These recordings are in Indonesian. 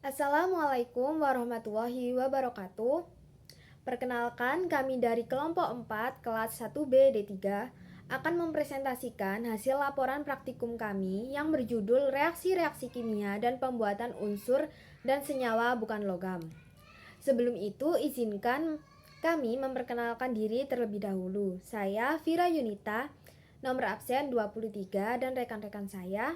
Assalamualaikum warahmatullahi wabarakatuh. Perkenalkan, kami dari kelompok 4 kelas 1B D3 akan mempresentasikan hasil laporan praktikum kami yang berjudul Reaksi-reaksi kimia dan pembuatan unsur dan senyawa bukan logam. Sebelum itu, izinkan kami memperkenalkan diri terlebih dahulu. Saya Vira Yunita, nomor absen 23, dan rekan-rekan saya.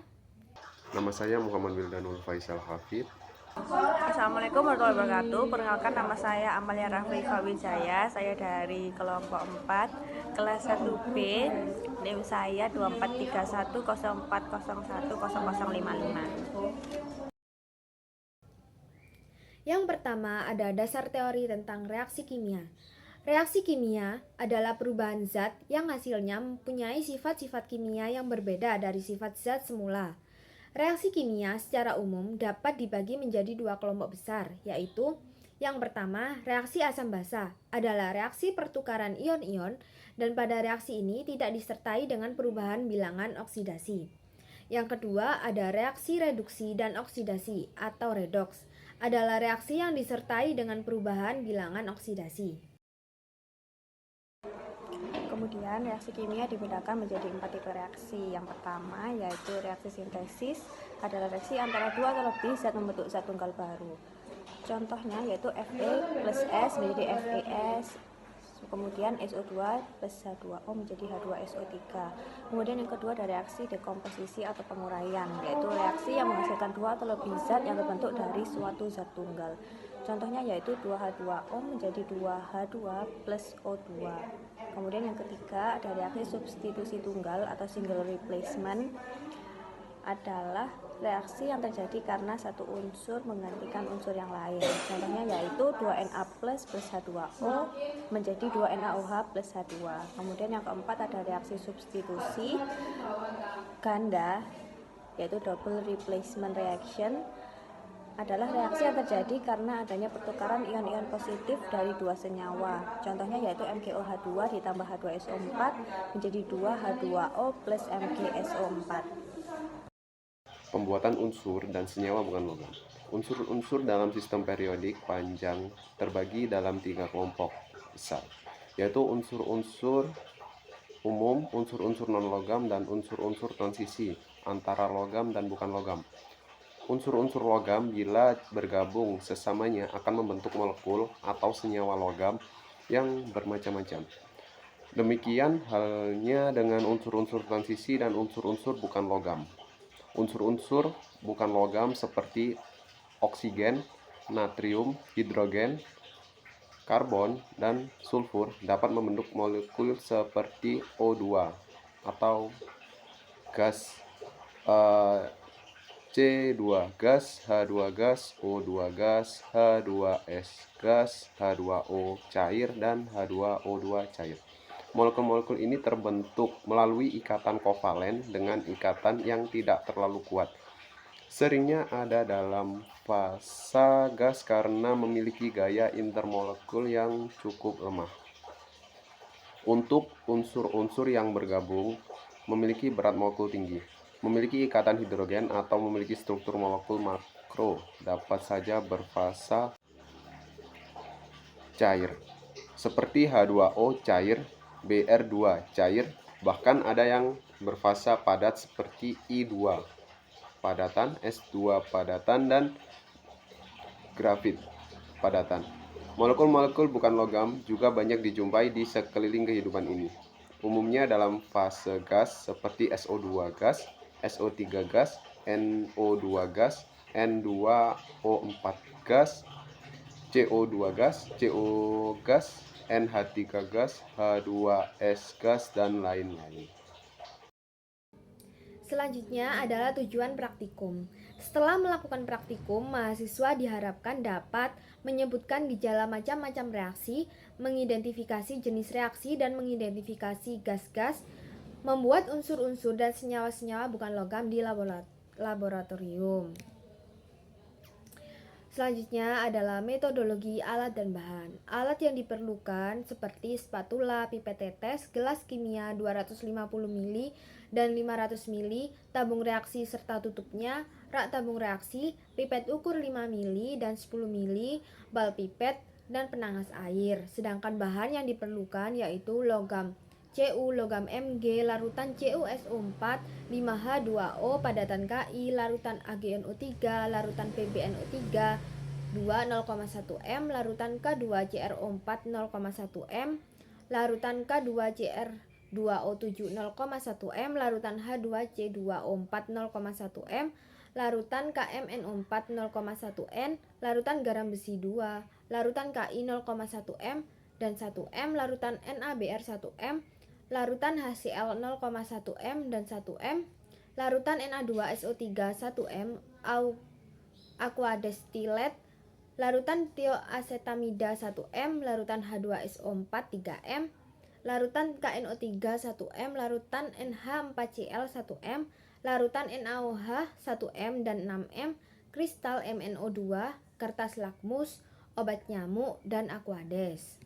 Nama saya Muhammad Wildanul Faisal Hafid. Assalamualaikum warahmatullahi wabarakatuh. Perkenalkan, nama saya Amalia Rafifah Wijaya. Saya dari kelompok 4 kelas 1B. NIM saya 243104010055. Yang pertama ada dasar teori tentang reaksi kimia. Reaksi kimia adalah perubahan zat yang hasilnya mempunyai sifat-sifat kimia yang berbeda dari sifat zat semula. Reaksi kimia secara umum dapat dibagi menjadi dua kelompok besar, yaitu yang pertama, reaksi asam basa adalah reaksi pertukaran ion-ion dan pada reaksi ini tidak disertai dengan perubahan bilangan oksidasi. Yang kedua, ada reaksi reduksi dan oksidasi atau redox, adalah reaksi yang disertai dengan perubahan bilangan oksidasi. Kemudian reaksi kimia dibedakan menjadi 4 tipe reaksi. Yang pertama yaitu reaksi sintesis, adalah reaksi antara dua atau lebih zat membentuk zat tunggal baru. Contohnya yaitu Fe plus S menjadi FeS, kemudian SO2 plus H2O menjadi H2SO3. Kemudian yang kedua ada reaksi dekomposisi atau penguraian, yaitu reaksi yang menghasilkan dua atau lebih zat yang terbentuk dari suatu zat tunggal. Contohnya yaitu 2H2O menjadi 2H2 plus O2. Kemudian yang ketiga ada reaksi substitusi tunggal atau single replacement, adalah reaksi yang terjadi karena satu unsur menggantikan unsur yang lain. Contohnya yaitu 2Na plus H2O menjadi 2NaOH plus H2. Kemudian yang keempat ada reaksi substitusi ganda, yaitu double replacement reaction, adalah reaksi yang terjadi karena adanya pertukaran ion-ion positif dari dua senyawa. Contohnya yaitu MgOH2 ditambah H2SO4 menjadi 2H2O plus MgSO4. Pembuatan unsur dan senyawa bukan logam. Unsur-unsur dalam sistem periodik panjang terbagi dalam 3 kelompok besar, yaitu unsur-unsur umum, unsur-unsur non-logam, dan unsur-unsur transisi antara logam dan bukan logam. Unsur-unsur logam bila bergabung sesamanya akan membentuk molekul atau senyawa logam yang bermacam-macam. Demikian halnya dengan unsur-unsur transisi dan unsur-unsur bukan logam. Unsur-unsur bukan logam seperti oksigen, natrium, hidrogen, karbon, dan sulfur dapat membentuk molekul seperti O2 atau gas C2 gas, H2 gas, O2 gas, H2S gas, H2O cair, dan H2O2 cair. Molekul-molekul ini terbentuk melalui ikatan kovalen dengan ikatan yang tidak terlalu kuat. Seringnya ada dalam fasa gas karena memiliki gaya intermolekul yang cukup lemah. Untuk unsur-unsur yang bergabung memiliki berat molekul tinggi, memiliki ikatan hidrogen, atau memiliki struktur molekul makro, dapat saja berfasa cair, seperti H2O cair, Br2 cair, bahkan ada yang berfasa padat seperti I2 padatan, S2 padatan, dan grafit padatan. Molekul-molekul bukan logam juga banyak dijumpai di sekeliling kehidupan ini. Umumnya dalam fase gas seperti SO2 gas, SO3 gas, NO2 gas, N2O4 gas, CO2 gas, CO gas, NH3 gas, H2S gas, dan lain-lain. Selanjutnya adalah tujuan praktikum. Setelah melakukan praktikum, mahasiswa diharapkan dapat menyebutkan gejala macam-macam reaksi, mengidentifikasi jenis reaksi dan mengidentifikasi gas-gas, membuat unsur-unsur dan senyawa-senyawa bukan logam di laboratorium. Selanjutnya adalah metodologi alat dan bahan. Alat yang diperlukan seperti spatula, pipet tetes, gelas kimia 250 ml dan 500 ml, tabung reaksi serta tutupnya, rak tabung reaksi, pipet ukur 5 mili dan 10 mili, bal pipet, dan penangas air. Sedangkan bahan yang diperlukan yaitu logam Cu, logam Mg, larutan CuSO4, 5H2O, padatan Ki, larutan AgNO3, larutan PbNO3, 2 0,1 m, larutan K2CrO4 0,1 m, larutan K2Cr2O7 0,1 m, larutan H2C2O4 0,1 m, larutan KMNO4 0,1 n, larutan garam besi 2, larutan Ki 0,1 m dan 1 m, larutan NaBr 1 m, larutan HCl 0,1 m dan 1 m, larutan Na2SO3 1 m, aqua destilet, larutan tioasetamida 1 m, larutan H2SO4 3 m, larutan KNO3 1 m, larutan NH4Cl 1 m, larutan NaOH 1 m dan 6 m, kristal MnO2, kertas lakmus, obat nyamuk, dan aquades.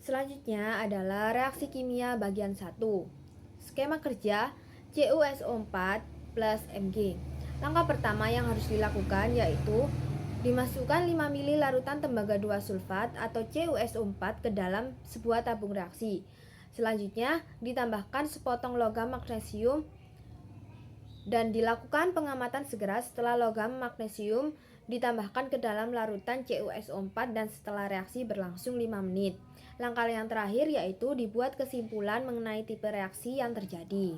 Selanjutnya adalah reaksi kimia bagian 1. Skema kerja CuSO4 plus Mg. Langkah pertama yang harus dilakukan yaitu dimasukkan 5 mili larutan tembaga 2 sulfat atau CuSO4 ke dalam sebuah tabung reaksi. Selanjutnya ditambahkan sepotong logam magnesium dan dilakukan pengamatan segera setelah logam magnesium ditambahkan ke dalam larutan CuSO4 dan setelah reaksi berlangsung 5 menit. Langkah yang terakhir yaitu dibuat kesimpulan mengenai tipe reaksi yang terjadi.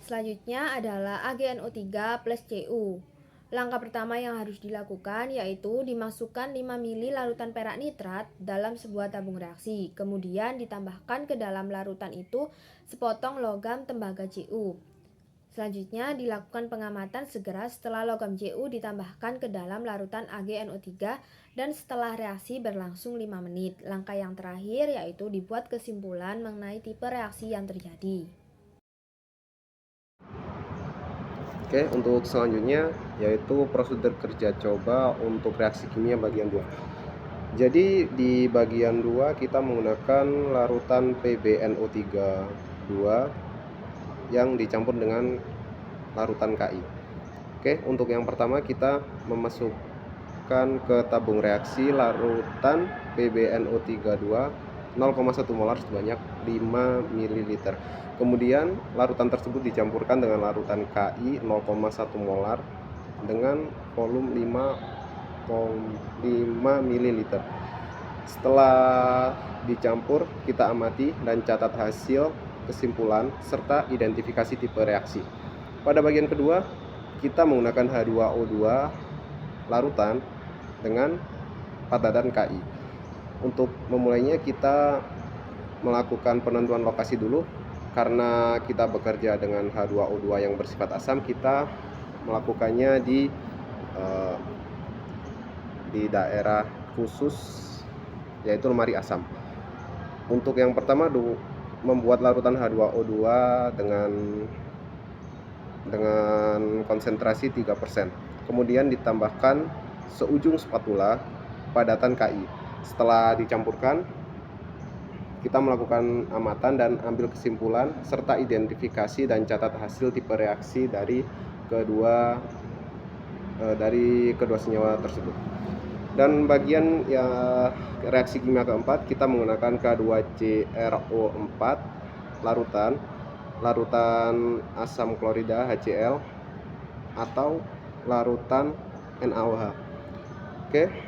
Selanjutnya adalah AgNO3 plus Cu. Langkah pertama yang harus dilakukan yaitu dimasukkan 5 mili larutan perak nitrat dalam sebuah tabung reaksi. Kemudian ditambahkan ke dalam larutan itu sepotong logam tembaga Cu. Selanjutnya dilakukan pengamatan segera setelah logam Cu ditambahkan ke dalam larutan AgNO3 dan setelah reaksi berlangsung 5 menit. Langkah yang terakhir yaitu dibuat kesimpulan mengenai tipe reaksi yang terjadi. Oke, untuk selanjutnya yaitu prosedur kerja coba untuk reaksi kimia bagian 2. Jadi di bagian 2 kita menggunakan larutan PbNO3 2 yang dicampur dengan larutan Ki. Oke, untuk yang pertama kita memasukkan ke tabung reaksi larutan PbNO3 2 0,1 molar sebanyak 5 ml. Kemudian larutan tersebut dicampurkan dengan larutan Ki 0,1 molar dengan volume 5 ml. Setelah dicampur, kita amati dan catat hasil, kesimpulan, serta identifikasi tipe reaksi. Pada bagian kedua, kita menggunakan H2O2 larutan dengan padatan Ki. Untuk memulainya kita melakukan penentuan lokasi dulu. Karena kita bekerja dengan H2O2 yang bersifat asam, kita melakukannya di daerah khusus yaitu lemari asam. Untuk yang pertama membuat larutan H2O2 dengan konsentrasi 3%. Kemudian ditambahkan seujung spatula padatan Ki. Setelah dicampurkan, kita melakukan amatan dan ambil kesimpulan serta identifikasi dan catat hasil tipe reaksi dari kedua senyawa tersebut. Dan bagian reaksi kimia keempat, kita menggunakan K2CrO4 larutan asam klorida HCl atau larutan NaOH. Oke.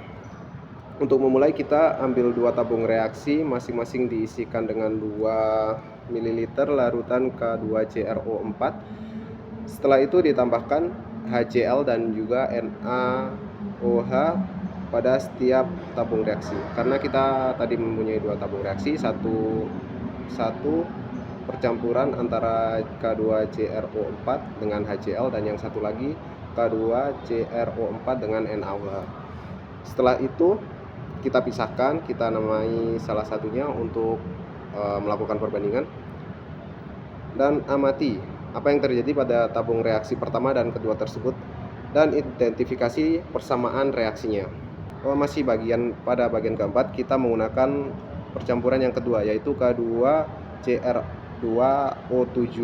Untuk memulai kita ambil 2 tabung reaksi, masing-masing diisikan dengan 2 ml larutan K2CrO4. Setelah itu ditambahkan HCl dan juga NaOH pada setiap tabung reaksi. Karena kita tadi mempunyai 2 tabung reaksi, satu percampuran antara K2CrO4 dengan HCl dan yang satu lagi K2CrO4 dengan NaOH. Setelah itu kita pisahkan, kita namai salah satunya untuk melakukan perbandingan dan amati apa yang terjadi pada tabung reaksi pertama dan kedua tersebut dan identifikasi persamaan reaksinya. Masih pada bagian keempat kita menggunakan percampuran yang kedua yaitu K2CR2O7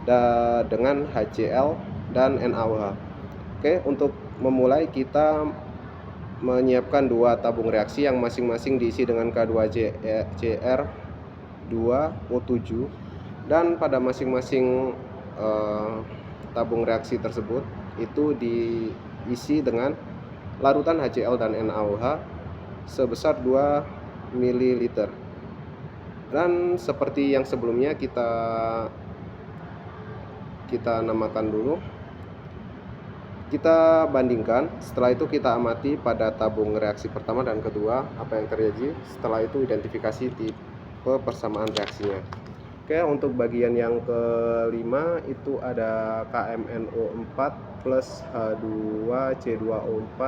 dengan HCl dan NaOH. Oke, untuk memulai kita menyiapkan dua tabung reaksi yang masing-masing diisi dengan K2CR2O7, dan pada masing-masing tabung reaksi tersebut itu diisi dengan larutan HCl dan NaOH sebesar 2 ml. Dan seperti yang sebelumnya kita namakan dulu, kita bandingkan, setelah itu kita amati pada tabung reaksi pertama dan kedua apa yang terjadi, setelah itu identifikasi tipe persamaan reaksinya. Oke, untuk bagian yang kelima itu ada KMNO4 plus H2C2O4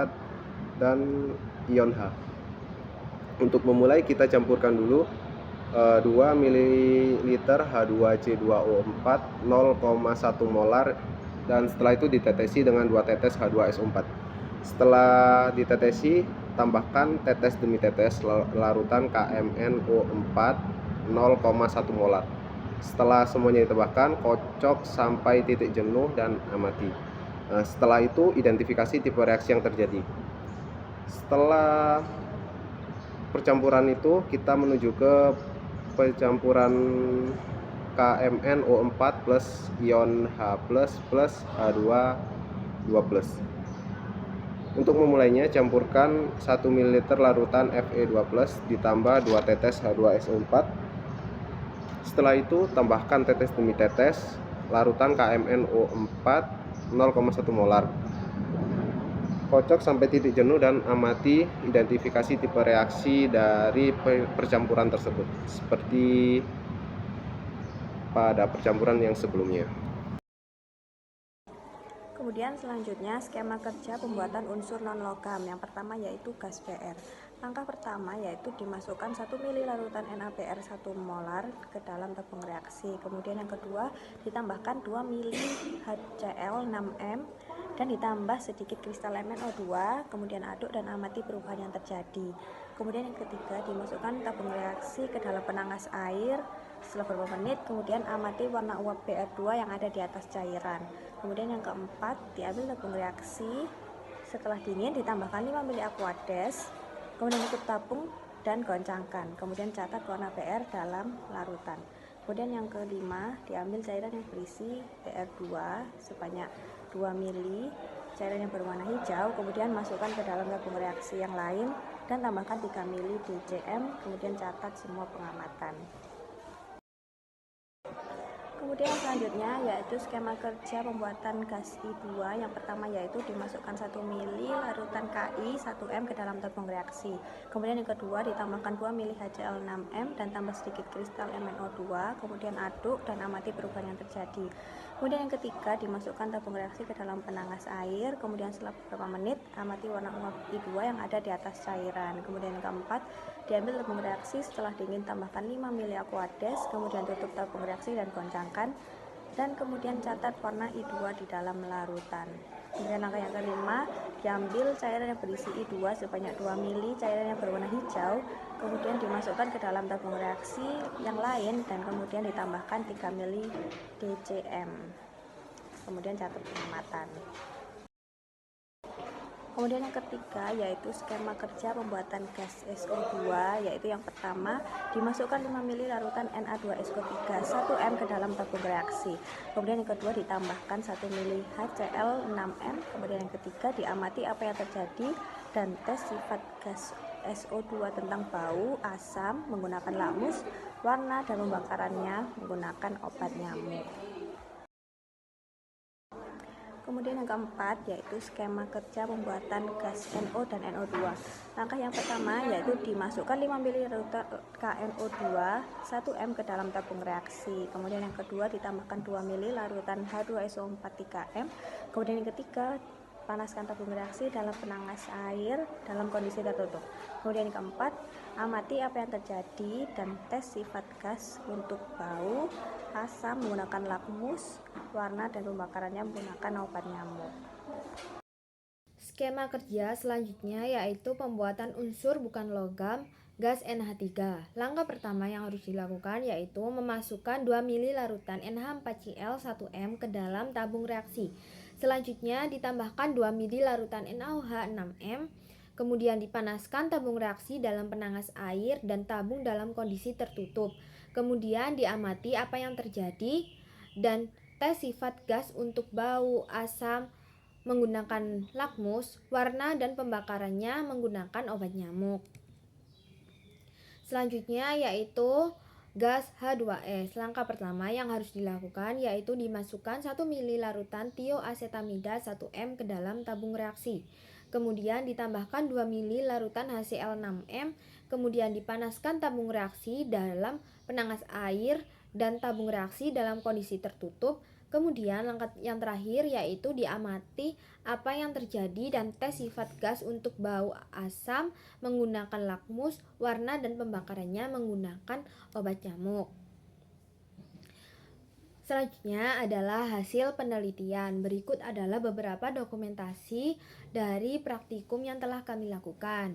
dan ion H. Untuk memulai kita campurkan dulu 2 ml H2C2O4 0,1 molar, dan setelah itu ditetesi dengan 2 tetes H2SO4. Setelah ditetesi, tambahkan tetes demi tetes larutan KMNO4 0,1 molar. Setelah semuanya ditambahkan, kocok sampai titik jenuh dan amati. Setelah itu identifikasi tipe reaksi yang terjadi. Setelah percampuran itu, kita menuju ke percampuran KMNO4 plus ion H plus H2 2+. Untuk memulainya, campurkan 1 ml larutan Fe2+ ditambah 2 tetes H2SO4. Setelah itu, tambahkan tetes demi tetes larutan KMNO4 0,1 molar. Kocok sampai titik jenuh dan amati identifikasi tipe reaksi dari percampuran tersebut, seperti pada percampuran yang sebelumnya. Kemudian selanjutnya skema kerja pembuatan unsur non-logam. Yang pertama yaitu gas PR. Langkah pertama yaitu dimasukkan 1 ml larutan NaPr 1 molar ke dalam tabung reaksi. Kemudian yang kedua ditambahkan 2 ml HCl6M dan ditambah sedikit kristal MnO2. Kemudian aduk dan amati perubahan yang terjadi. Kemudian yang ketiga dimasukkan tabung reaksi ke dalam penangas air setelah beberapa menit. Kemudian amati warna uap PR2 yang ada di atas cairan. Kemudian yang keempat, diambil tabung reaksi, setelah dingin ditambahkan 5 ml Aquades, kemudian tutup tabung dan goncangkan. Kemudian catat warna PR dalam larutan. Kemudian yang kelima, diambil cairan yang berisi PR2 sebanyak 2 ml, cairan yang berwarna hijau, kemudian masukkan ke dalam tabung reaksi yang lain dan tambahkan 3 ml DCM, kemudian catat semua pengamatan. Kemudian selanjutnya yaitu skema kerja pembuatan gas I2. Yang pertama yaitu dimasukkan 1 ml larutan Ki 1M ke dalam tabung reaksi. Kemudian yang kedua ditambahkan 2 ml HCl6M dan tambah sedikit kristal MnO2. Kemudian aduk dan amati perubahan yang terjadi. Kemudian yang ketiga dimasukkan tabung reaksi ke dalam penangas air. Kemudian setelah beberapa menit amati warna uap I2 yang ada di atas cairan. Kemudian yang keempat, diambil tabung reaksi, setelah dingin tambahkan 5 ml Aquades, kemudian tutup tabung reaksi dan goncangkan, dan kemudian catat warna I2 di dalam larutan. Kemudian langkah yang kelima, diambil cairan yang berisi I2 sebanyak 2 ml, cairan yang berwarna hijau, kemudian dimasukkan ke dalam tabung reaksi yang lain dan kemudian ditambahkan 3 ml DCM. Kemudian catat pengamatan. Kemudian yang ketiga yaitu skema kerja pembuatan gas SO2, yaitu yang pertama dimasukkan 5 ml larutan Na2SO3 1M ke dalam tabung reaksi. Kemudian yang kedua ditambahkan 1 ml HCl6M. Kemudian yang ketiga diamati apa yang terjadi dan tes sifat gas SO2 tentang bau, asam menggunakan lakmus, warna dan pembakarannya menggunakan obat nyamuk. Kemudian yang keempat yaitu skema kerja pembuatan gas NO dan NO2. Langkah yang pertama yaitu dimasukkan 5 ml larutan KNO2 1M ke dalam tabung reaksi. Kemudian yang kedua ditambahkan 2 ml larutan H2SO4 3M. Kemudian yang ketiga, panaskan tabung reaksi dalam penangas air dalam kondisi tertutup. Kemudian yang keempat, amati apa yang terjadi dan tes sifat gas untuk bau, asam menggunakan lakmus, warna dan pembakarannya menggunakan obat nyamuk. Skema kerja selanjutnya yaitu pembuatan unsur bukan logam gas NH3. Langkah pertama yang harus dilakukan yaitu memasukkan 2 mili larutan NH4Cl1M ke dalam tabung reaksi. Selanjutnya ditambahkan 2 mili larutan NaOH6M, kemudian dipanaskan tabung reaksi dalam penangas air dan tabung dalam kondisi tertutup. Kemudian diamati apa yang terjadi dan tes sifat gas untuk bau, asam menggunakan lakmus, warna dan pembakarannya menggunakan obat nyamuk. Selanjutnya yaitu gas H2S. Langkah pertama yang harus dilakukan yaitu dimasukkan 1 mili larutan tioasetamida 1M ke dalam tabung reaksi. Kemudian ditambahkan 2 mili larutan HCl6M, kemudian dipanaskan tabung reaksi dalam penangas air dan tabung reaksi dalam kondisi tertutup. Kemudian langkah yang terakhir yaitu diamati apa yang terjadi dan tes sifat gas untuk bau, asam menggunakan lakmus, warna dan pembakarannya menggunakan obat nyamuk. Selanjutnya adalah hasil penelitian. Berikut adalah beberapa dokumentasi dari praktikum yang telah kami lakukan.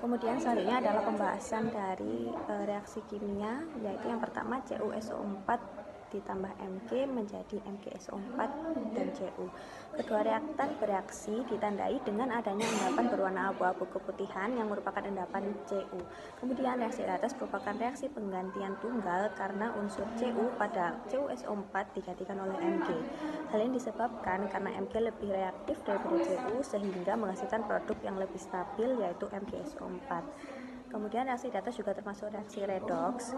Kemudian selanjutnya adalah pembahasan dari reaksi kimia, yaitu yang pertama CuSO4 ditambah Mg menjadi MgSO4 dan Cu. Kedua reaktan bereaksi ditandai dengan adanya endapan berwarna abu-abu keputihan yang merupakan endapan Cu. Kemudian reaksi di atas merupakan reaksi penggantian tunggal karena unsur Cu pada CuSO4 digantikan oleh Mg. Hal ini disebabkan karena Mg lebih reaktif daripada Cu sehingga menghasilkan produk yang lebih stabil yaitu MgSO4. Kemudian reaksi di atas juga termasuk reaksi redoks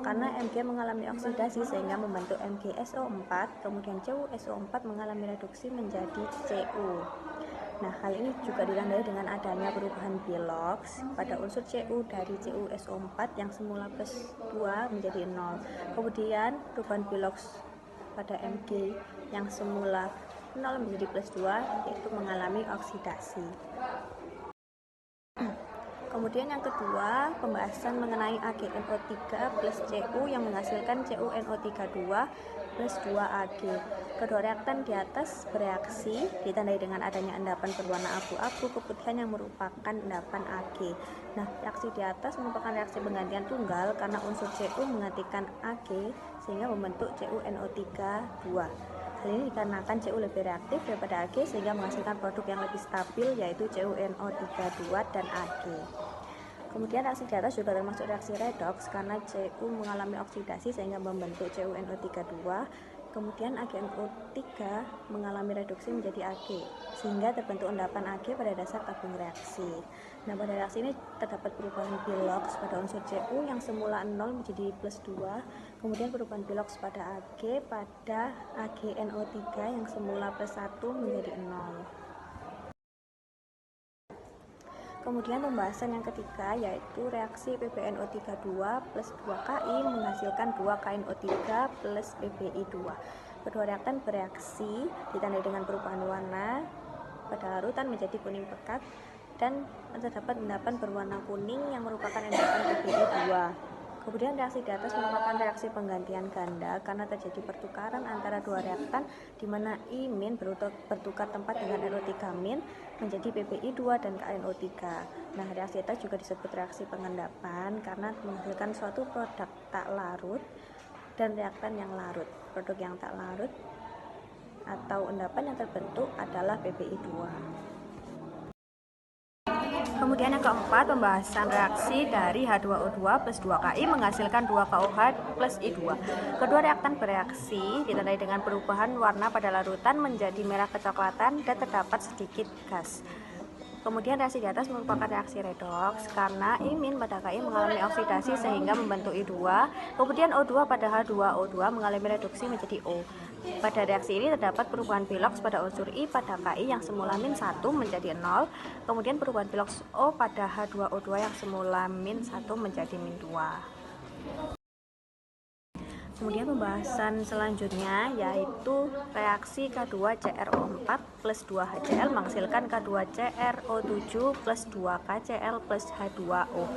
karena Mg mengalami oksidasi sehingga membentuk MgSO4, kemudian CuSO4 mengalami reduksi menjadi Cu. Nah, hal ini juga ditandai dengan adanya perubahan bilox pada unsur Cu dari CuSO4 yang semula plus 2 menjadi 0. Kemudian perubahan bilox pada Mg yang semula 0 menjadi plus 2 yaitu mengalami oksidasi. Kemudian yang kedua, pembahasan mengenai AgNO3 plus Cu yang menghasilkan CuNO32 plus 2Ag. Kedua reaktan di atas bereaksi ditandai dengan adanya endapan berwarna abu-abu keputihan yang merupakan endapan Ag. Nah, reaksi di atas merupakan reaksi penggantian tunggal karena unsur Cu menggantikan Ag sehingga membentuk CuNO32. Hal ini dikarenakan Cu lebih reaktif daripada Ag sehingga menghasilkan produk yang lebih stabil yaitu CuNO32 dan Ag. Kemudian reaksi di atas juga termasuk reaksi redoks karena Cu mengalami oksidasi sehingga membentuk CuNO32. Kemudian AgNO3 mengalami reduksi menjadi Ag sehingga terbentuk endapan Ag pada dasar tabung reaksi. Nah, pada reaksi ini terdapat perubahan bilox pada unsur Cu yang semula 0 menjadi plus 2, kemudian perubahan bilox pada Ag pada AgNO3 yang semula plus 1 menjadi 0. Kemudian pembahasan yang ketiga yaitu reaksi PbNO32 plus 2Ki menghasilkan 2KNO3 plus PbI2. Kedua reaktan bereaksi ditandai dengan perubahan warna pada larutan menjadi kuning pekat dan terdapat endapan berwarna kuning yang merupakan endapan PbI2. Kemudian reaksi di atas merupakan reaksi penggantian ganda karena terjadi pertukaran antara dua reaktan di mana I- bertukar tempat dengan NO3- menjadi PbI2 dan KNO3. Nah, reaksi atas juga disebut reaksi pengendapan karena menghasilkan suatu produk tak larut dan reaktan yang larut. Produk yang tak larut atau endapan yang terbentuk adalah PbI2. Kemudian yang keempat, pembahasan reaksi dari H2O2 plus 2Ki menghasilkan 2KOH plus I2. Kedua reaktan bereaksi ditandai dengan perubahan warna pada larutan menjadi merah kecoklatan dan terdapat sedikit gas. Kemudian reaksi di atas merupakan reaksi redoks karena imin pada Ki mengalami oksidasi sehingga membentuk I2. Kemudian O2 pada H2O2 mengalami reduksi menjadi O. Pada reaksi ini terdapat perubahan bilox pada unsur I pada Ki yang semula min 1 menjadi 0. Kemudian perubahan bilox O pada H2O2 yang semula min 1 menjadi min 2. Kemudian pembahasan selanjutnya yaitu reaksi K2CrO4 plus 2HCl menghasilkan K2CrO7 plus 2KCl plus H2O.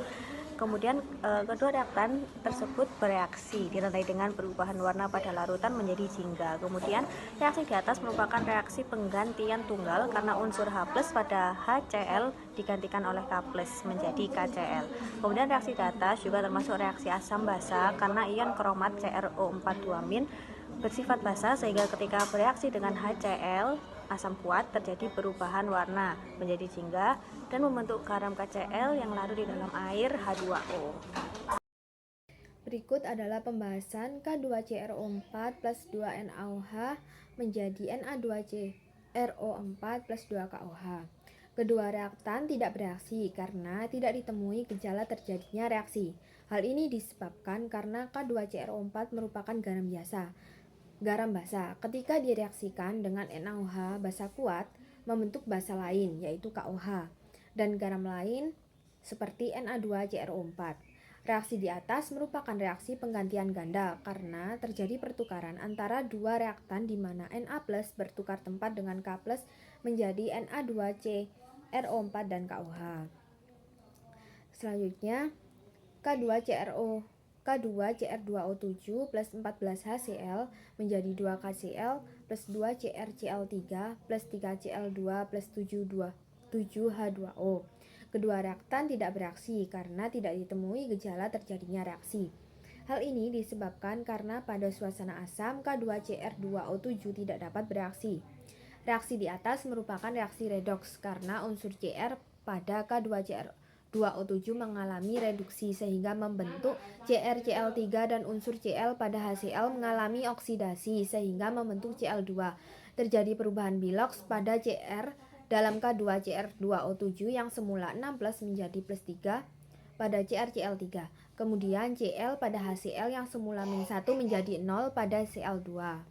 Kemudian kedua reaktan tersebut bereaksi ditandai dengan perubahan warna pada larutan menjadi jingga. Kemudian reaksi di atas merupakan reaksi penggantian tunggal karena unsur H+ pada HCl digantikan oleh K+ menjadi KCl. Kemudian reaksi di atas juga termasuk reaksi asam basa karena ion kromat CrO42- bersifat basa sehingga ketika bereaksi dengan HCl asam kuat terjadi perubahan warna menjadi jingga dan membentuk garam KCl yang larut di dalam air H2O. Berikut adalah pembahasan K2CrO4 plus 2NaOH menjadi Na2CrO4 plus 2KOH. Kedua reaktan tidak bereaksi karena tidak ditemui gejala terjadinya reaksi. Hal ini disebabkan karena K2CrO4 merupakan garam basa. Ketika direaksikan dengan NaOH basa kuat, membentuk basa lain yaitu KOH dan garam lain seperti Na2CrO4. Reaksi di atas merupakan reaksi penggantian ganda karena terjadi pertukaran antara dua reaktan di mana Na+ bertukar tempat dengan K+ menjadi Na2CrO4 dan KOH. Selanjutnya, K2Cr2O7 plus 14HCl menjadi 2KCl plus 2CrCl3 plus 3Cl2 plus 7H2O. Kedua reaktan tidak bereaksi karena tidak ditemui gejala terjadinya reaksi. Hal ini disebabkan karena pada suasana asam K2Cr2O7 tidak dapat bereaksi. Reaksi di atas merupakan reaksi redoks karena unsur Cr pada K2Cr2O7 mengalami reduksi sehingga membentuk CrCl3 dan unsur Cl pada HCl mengalami oksidasi sehingga membentuk Cl2. Terjadi perubahan biloks pada Cr dalam K2Cr2O7 yang semula 6+ menjadi +3 pada CrCl3. Kemudian Cl pada HCl yang semula -1 menjadi 0 pada Cl2.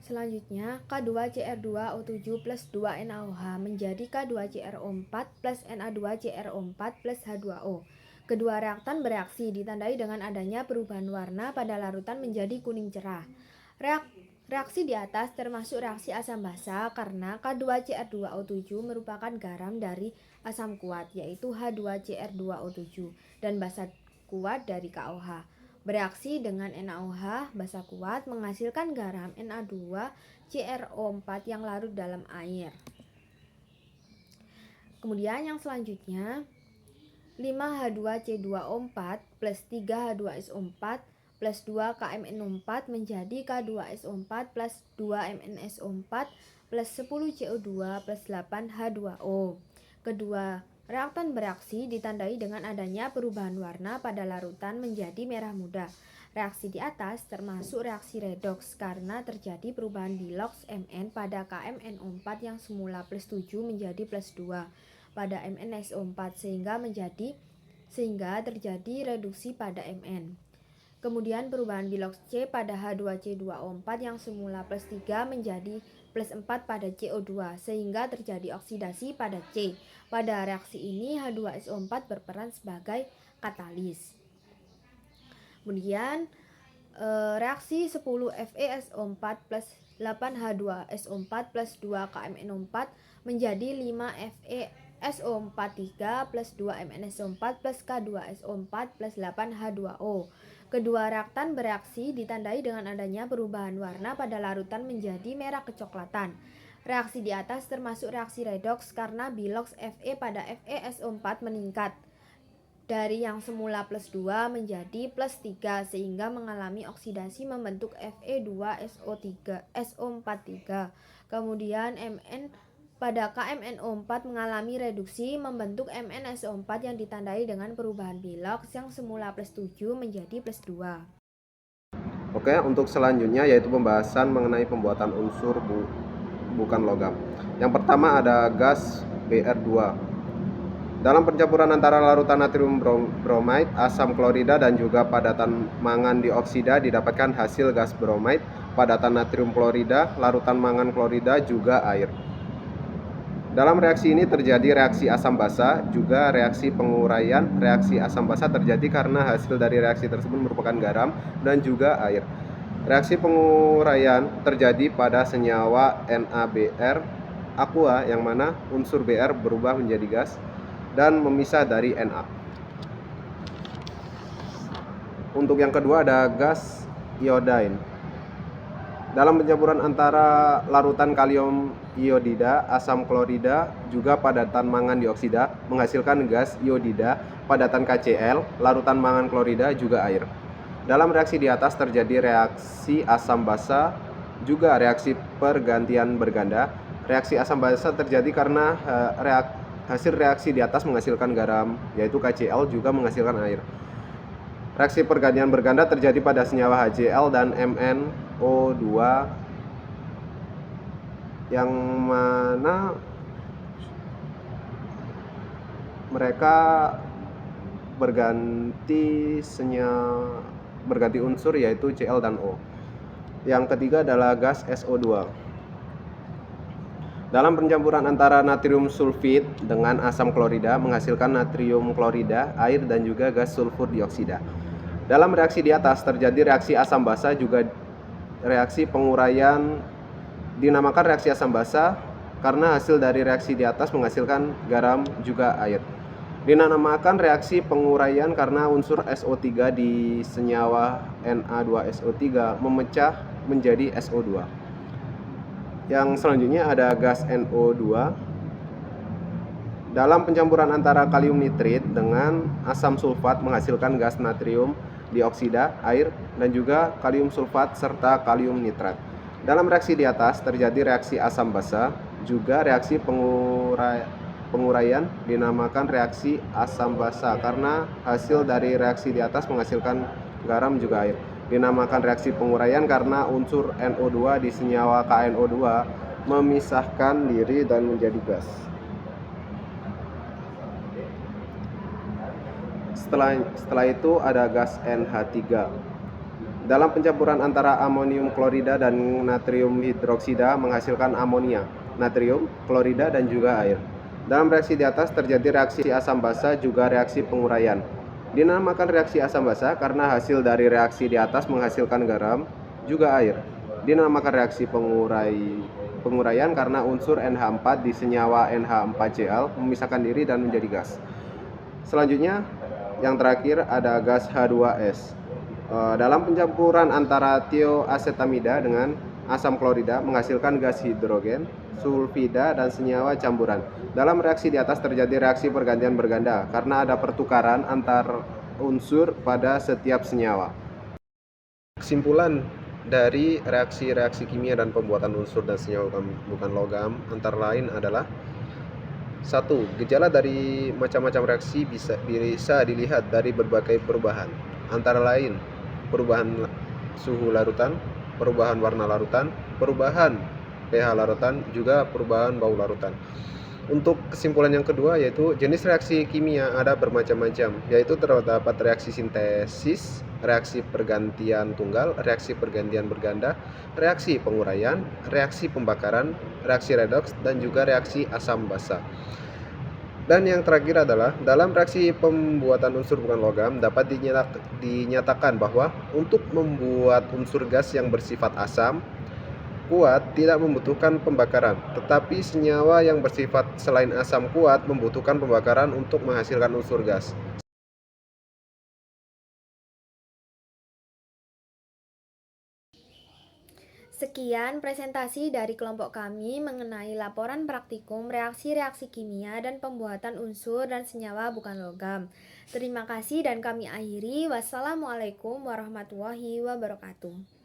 Selanjutnya, K2Cr2O7 plus 2NaOH menjadi K2Cr4 plus Na2Cr4 plus H2O. Kedua reaktan bereaksi ditandai dengan adanya perubahan warna pada larutan menjadi kuning cerah. Reaksi di atas termasuk reaksi asam basa karena K2Cr2O7 merupakan garam dari asam kuat yaitu H2Cr2O7 dan basa kuat dari KOH. Bereaksi dengan NaOH basa kuat menghasilkan garam Na2CrO4 yang larut dalam air. Kemudian yang selanjutnya 5H2C2O4 plus 3H2SO4 plus 2KMNO4 menjadi K2SO4 plus 2MnSO4 plus 10CO2 plus 8H2O. Kedua reaktan bereaksi ditandai dengan adanya perubahan warna pada larutan menjadi merah muda. Reaksi di atas termasuk reaksi redoks karena terjadi perubahan biloks Mn pada KMNO4 yang semula +7 menjadi +2 pada MnSO4 sehingga terjadi reduksi pada Mn. Kemudian perubahan biloks C pada H2C2O4 yang semula +3 menjadi +4 pada CO2 sehingga terjadi oksidasi pada C. Pada reaksi ini H2SO4 berperan sebagai katalis. Kemudian reaksi 10FeSO4 plus 8H2SO4 plus 2KMNO4 menjadi 5FeSO43 plus 2MnSO4 plus K2SO4 plus 8H2O. Kedua reaktan bereaksi ditandai dengan adanya perubahan warna pada larutan menjadi merah kecoklatan. Reaksi di atas termasuk reaksi redoks karena biloks Fe pada FeSO4 meningkat dari yang semula +2 menjadi +3 sehingga mengalami oksidasi membentuk Fe2SO43. Kemudian Mn pada KMNO4 mengalami reduksi membentuk MnSO4 yang ditandai dengan perubahan biloks yang semula +7 menjadi +2. Oke, untuk selanjutnya yaitu pembahasan mengenai pembuatan unsur bukan logam. Yang pertama ada gas Br2. Dalam pencampuran antara larutan natrium bromide, asam klorida dan juga padatan mangan dioksida didapatkan hasil gas bromide, padatan natrium klorida, larutan mangan klorida juga air. Dalam reaksi ini terjadi reaksi asam basa, juga reaksi penguraian. Reaksi asam basa terjadi karena hasil dari reaksi tersebut merupakan garam dan juga air. Reaksi penguraian terjadi pada senyawa NaBr aqua yang mana unsur Br berubah menjadi gas. dan memisah dari Na. Untuk yang kedua ada gas iodine. Dalam pencampuran antara larutan kalium iodida, asam klorida, juga padatan mangan dioksida menghasilkan gas iodida, padatan KCl, larutan mangan klorida, juga air. Dalam reaksi di atas terjadi reaksi asam basa, juga reaksi pergantian berganda. Reaksi asam basa terjadi karena hasil reaksi di atas menghasilkan garam, yaitu KCl, juga menghasilkan air. Reaksi pergantian berganda terjadi pada senyawa HCl dan MnO2 yang mana mereka berganti unsur, yaitu Cl dan O. Yang ketiga adalah gas SO2. Dalam pencampuran antara natrium sulfid dengan asam klorida menghasilkan natrium klorida, air, dan juga gas sulfur dioksida. Dalam reaksi di atas terjadi reaksi asam basa, juga reaksi penguraian. Dinamakan reaksi asam basa karena hasil dari reaksi di atas menghasilkan garam, juga air. Dinamakan reaksi penguraian karena unsur SO3 di senyawa Na2SO3 memecah menjadi SO2. Yang selanjutnya ada gas NO2. Dalam pencampuran antara kalium nitrit dengan asam sulfat menghasilkan gas natrium dioksida, air, dan juga kalium sulfat serta kalium nitrat. Dalam reaksi di atas terjadi reaksi asam basa, juga reaksi penguraian. Dinamakan reaksi asam basa karena hasil dari reaksi di atas menghasilkan garam, juga air. Dinamakan reaksi penguraian karena unsur NO2 di senyawa KNO2 memisahkan diri dan menjadi gas. Setelah itu ada gas NH3. Dalam pencampuran antara amonium klorida dan natrium hidroksida menghasilkan amonia, natrium, klorida, dan juga air. Dalam reaksi di atas terjadi reaksi asam basa, juga reaksi penguraian. Dinamakan reaksi asam basa karena hasil dari reaksi di atas menghasilkan garam, juga air. Dinamakan reaksi penguraian karena unsur NH4 di senyawa NH4Cl memisahkan diri dan menjadi gas. Selanjutnya, yang terakhir ada gas H2S. Dalam pencampuran antara tioasetamida dengan asam klorida menghasilkan gas hidrogen, sulfida, dan senyawa campuran. Dalam reaksi di atas terjadi reaksi pergantian berganda karena ada pertukaran antar unsur pada setiap senyawa. Kesimpulan dari reaksi-reaksi kimia dan pembuatan unsur dan senyawa bukan logam antara lain adalah: 1. Gejala dari macam-macam reaksi bisa dilihat dari berbagai perubahan, antara lain perubahan suhu larutan, perubahan warna larutan, perubahan pH larutan, juga perubahan bau larutan. Untuk kesimpulan yang kedua, yaitu jenis reaksi kimia ada bermacam-macam, yaitu terdapat reaksi sintesis, reaksi pergantian tunggal, reaksi pergantian berganda, reaksi penguraian, reaksi pembakaran, reaksi redoks, dan juga reaksi asam basa. Dan yang terakhir adalah dalam reaksi pembuatan unsur bukan logam dapat dinyatakan bahwa untuk membuat unsur gas yang bersifat asam kuat tidak membutuhkan pembakaran, tetapi senyawa yang bersifat selain asam kuat membutuhkan pembakaran untuk menghasilkan unsur gas. Sekian presentasi dari kelompok kami mengenai laporan praktikum reaksi-reaksi kimia dan pembuatan unsur dan senyawa bukan logam. Terima kasih dan kami akhiri. Wassalamualaikum warahmatullahi wabarakatuh.